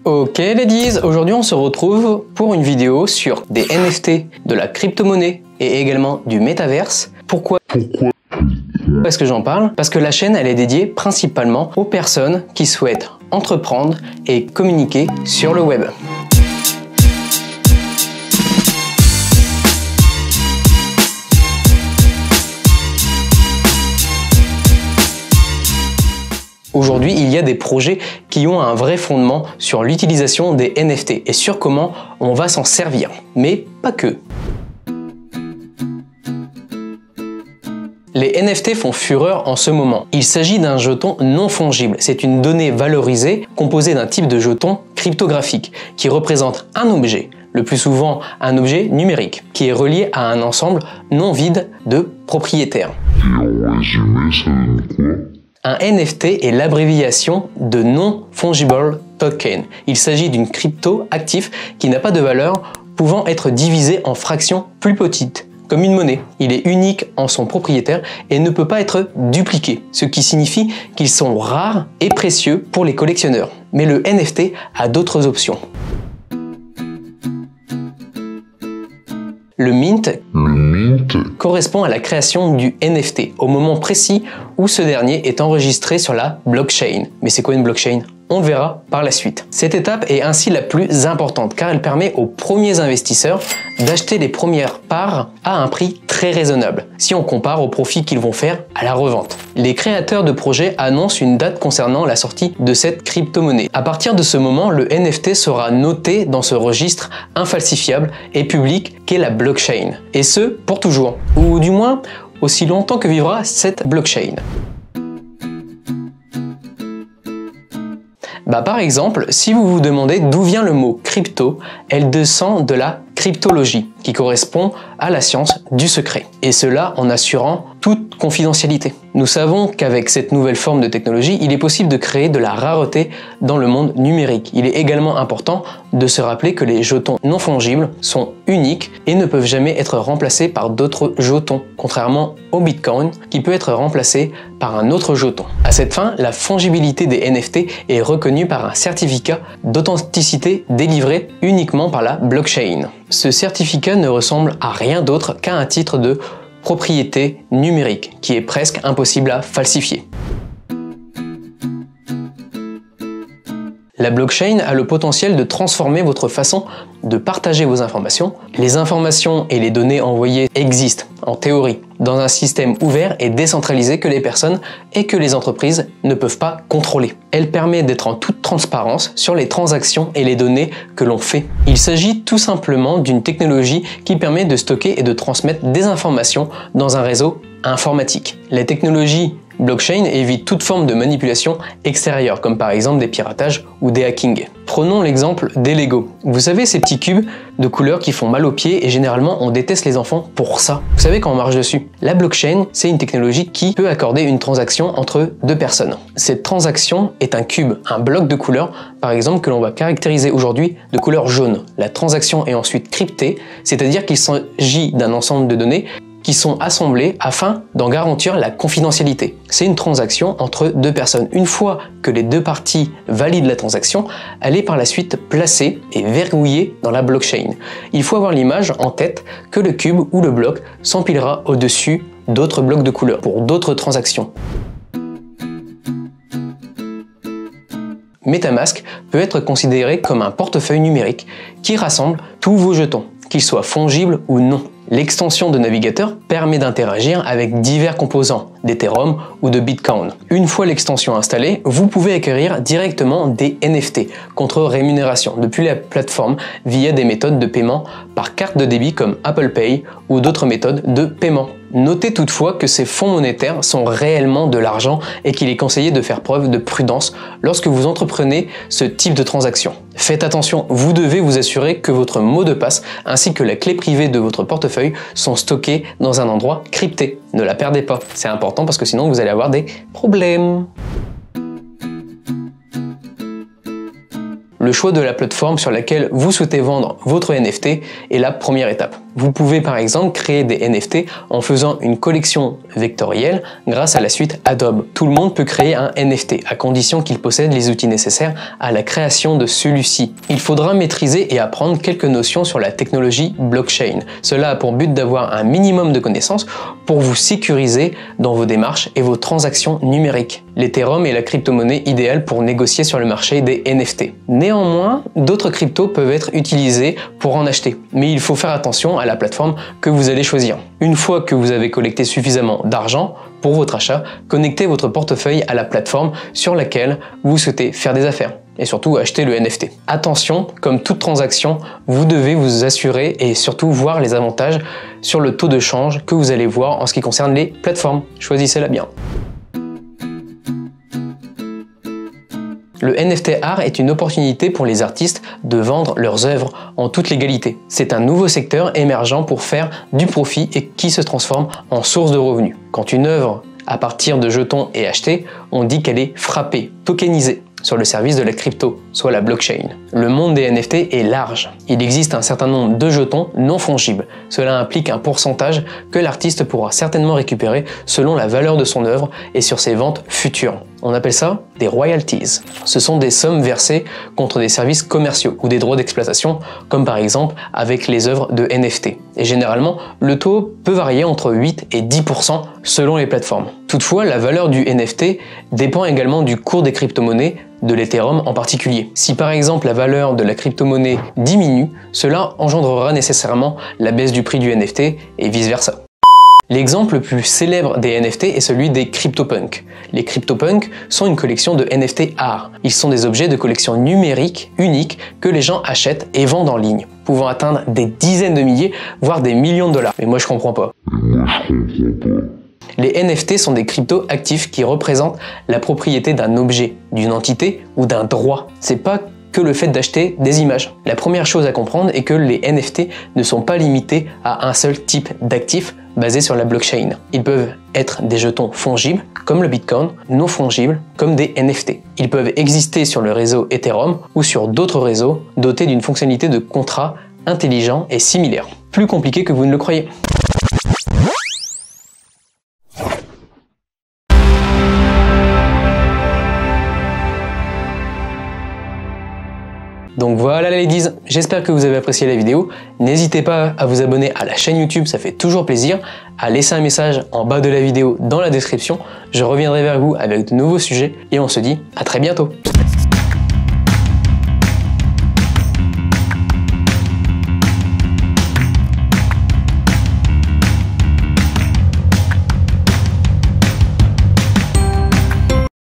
Ok ladies, aujourd'hui on se retrouve pour une vidéo sur des NFT, de la crypto-monnaie et également du métaverse. Pourquoi est-ce que j'en parle? Parce que la chaîne elle est dédiée principalement aux personnes qui souhaitent entreprendre et communiquer sur le web. Aujourd'hui, il y a des projets qui ont un vrai fondement sur l'utilisation des NFT et sur comment on va s'en servir. Mais pas que. Les NFT font fureur en ce moment. Il s'agit d'un jeton non fongible. C'est une donnée valorisée composée d'un type de jeton cryptographique qui représente un objet, le plus souvent un objet numérique, qui est relié à un ensemble non vide de propriétaires. Et en résumé, ça donne quoi ? Un NFT est l'abréviation de Non-Fungible Token. Il s'agit d'une crypto actif qui n'a pas de valeur, pouvant être divisée en fractions plus petites, comme une monnaie. Il est unique en son propriétaire et ne peut pas être dupliqué, ce qui signifie qu'ils sont rares et précieux pour les collectionneurs. Mais le NFT a d'autres options. Le mint correspond à la création du NFT, au moment précis où ce dernier est enregistré sur la blockchain. Mais c'est quoi une blockchain ? On le verra par la suite. Cette étape est ainsi la plus importante car elle permet aux premiers investisseurs d'acheter les premières parts à un prix très raisonnable, si on compare aux profits qu'ils vont faire à la revente. Les créateurs de projets annoncent une date concernant la sortie de cette crypto-monnaie. À partir de ce moment, le NFT sera noté dans ce registre infalsifiable et public qu'est la blockchain. Et ce, pour toujours. Ou du moins, aussi longtemps que vivra cette blockchain. Par exemple, si vous vous demandez d'où vient le mot crypto, elle descend de la cryptologie, qui correspond à la science du secret. Et cela en assurant toute confidentialité. Nous savons qu'avec cette nouvelle forme de technologie, il est possible de créer de la rareté dans le monde numérique. Il est également important de se rappeler que les jetons non fongibles sont uniques et ne peuvent jamais être remplacés par d'autres jetons, contrairement au Bitcoin qui peut être remplacé par un autre jeton. À cette fin, la fongibilité des NFT est reconnue par un certificat d'authenticité délivré uniquement par la blockchain. Ce certificat ne ressemble à rien d'autre qu'à un titre de propriété numérique qui est presque impossible à falsifier. La blockchain a le potentiel de transformer votre façon de partager vos informations. Les informations et les données envoyées existent, en théorie, dans un système ouvert et décentralisé que les personnes et que les entreprises ne peuvent pas contrôler. Elle permet d'être en toute transparence sur les transactions et les données que l'on fait. Il s'agit tout simplement d'une technologie qui permet de stocker et de transmettre des informations dans un réseau informatique. La technologie blockchain évite toute forme de manipulation extérieure, comme par exemple des piratages ou des hackings. Prenons l'exemple des Lego. Vous savez ces petits cubes de couleurs qui font mal aux pieds et généralement on déteste les enfants pour ça. Vous savez quand on marche dessus. La blockchain, c'est une technologie qui peut accorder une transaction entre deux personnes. Cette transaction est un cube, un bloc de couleurs, par exemple que l'on va caractériser aujourd'hui de couleur jaune. La transaction est ensuite cryptée, c'est-à-dire qu'il s'agit d'un ensemble de données qui sont assemblés afin d'en garantir la confidentialité. C'est une transaction entre deux personnes. Une fois que les deux parties valident la transaction, elle est par la suite placée et verrouillée dans la blockchain. Il faut avoir l'image en tête que le cube ou le bloc s'empilera au-dessus d'autres blocs de couleurs pour d'autres transactions. MetaMask peut être considéré comme un portefeuille numérique qui rassemble tous vos jetons, qu'ils soient fongibles ou non. L'extension de navigateur permet d'interagir avec divers composants d'Ethereum ou de Bitcoin. Une fois l'extension installée, vous pouvez acquérir directement des NFT contre rémunération depuis la plateforme via des méthodes de paiement par carte de débit comme Apple Pay ou d'autres méthodes de paiement. Notez toutefois que ces fonds monétaires sont réellement de l'argent et qu'il est conseillé de faire preuve de prudence lorsque vous entreprenez ce type de transaction. Faites attention, vous devez vous assurer que votre mot de passe ainsi que la clé privée de votre portefeuille sont stockés dans un endroit crypté. Ne la perdez pas, c'est important parce que sinon vous allez avoir des problèmes. Le choix de la plateforme sur laquelle vous souhaitez vendre votre NFT est la première étape. Vous pouvez par exemple créer des NFT en faisant une collection vectorielle grâce à la suite Adobe. Tout le monde peut créer un NFT à condition qu'il possède les outils nécessaires à la création de celui-ci. Il faudra maîtriser et apprendre quelques notions sur la technologie blockchain. Cela a pour but d'avoir un minimum de connaissances pour vous sécuriser dans vos démarches et vos transactions numériques. L'Ethereum est la crypto-monnaie idéale pour négocier sur le marché des NFT. Néanmoins, d'autres cryptos peuvent être utilisés pour en acheter, mais il faut faire attention à la plateforme que vous allez choisir. Une fois que vous avez collecté suffisamment d'argent pour votre achat, connectez votre portefeuille à la plateforme sur laquelle vous souhaitez faire des affaires et surtout acheter le NFT. Attention, comme toute transaction, vous devez vous assurer et surtout voir les avantages sur le taux de change que vous allez voir en ce qui concerne les plateformes. Choisissez-la bien. Le NFT art est une opportunité pour les artistes de vendre leurs œuvres en toute légalité. C'est un nouveau secteur émergent pour faire du profit et qui se transforme en source de revenus. Quand une œuvre à partir de jetons est achetée, on dit qu'elle est frappée, tokenisée sur le service de la crypto, soit la blockchain. Le monde des NFT est large. Il existe un certain nombre de jetons non fongibles. Cela implique un pourcentage que l'artiste pourra certainement récupérer selon la valeur de son œuvre et sur ses ventes futures. On appelle ça des royalties. Ce sont des sommes versées contre des services commerciaux ou des droits d'exploitation, comme par exemple avec les œuvres de NFT. Et généralement, le taux peut varier entre 8 et 10% selon les plateformes. Toutefois, la valeur du NFT dépend également du cours des crypto-monnaies, de l'Ethereum en particulier. Si par exemple la valeur de la crypto-monnaie diminue, cela engendrera nécessairement la baisse du prix du NFT et vice-versa. L'exemple le plus célèbre des NFT est celui des CryptoPunks. Les CryptoPunks sont une collection de NFT art. Ils sont des objets de collection numérique uniques que les gens achètent et vendent en ligne, pouvant atteindre des dizaines de milliers, voire des millions de dollars. Mais moi je comprends pas. Les NFT sont des cryptos actifs qui représentent la propriété d'un objet, d'une entité ou d'un droit. C'est pas que le fait d'acheter des images. La première chose à comprendre est que les NFT ne sont pas limités à un seul type d'actif basé sur la blockchain. Ils peuvent être des jetons fongibles comme le Bitcoin, non fongibles comme des NFT. Ils peuvent exister sur le réseau Ethereum ou sur d'autres réseaux dotés d'une fonctionnalité de contrat intelligent et similaire. Plus compliqué que vous ne le croyez. Donc voilà les ladies, j'espère que vous avez apprécié la vidéo. N'hésitez pas à vous abonner à la chaîne YouTube, ça fait toujours plaisir. À laisser un message en bas de la vidéo dans la description. Je reviendrai vers vous avec de nouveaux sujets et on se dit à très bientôt.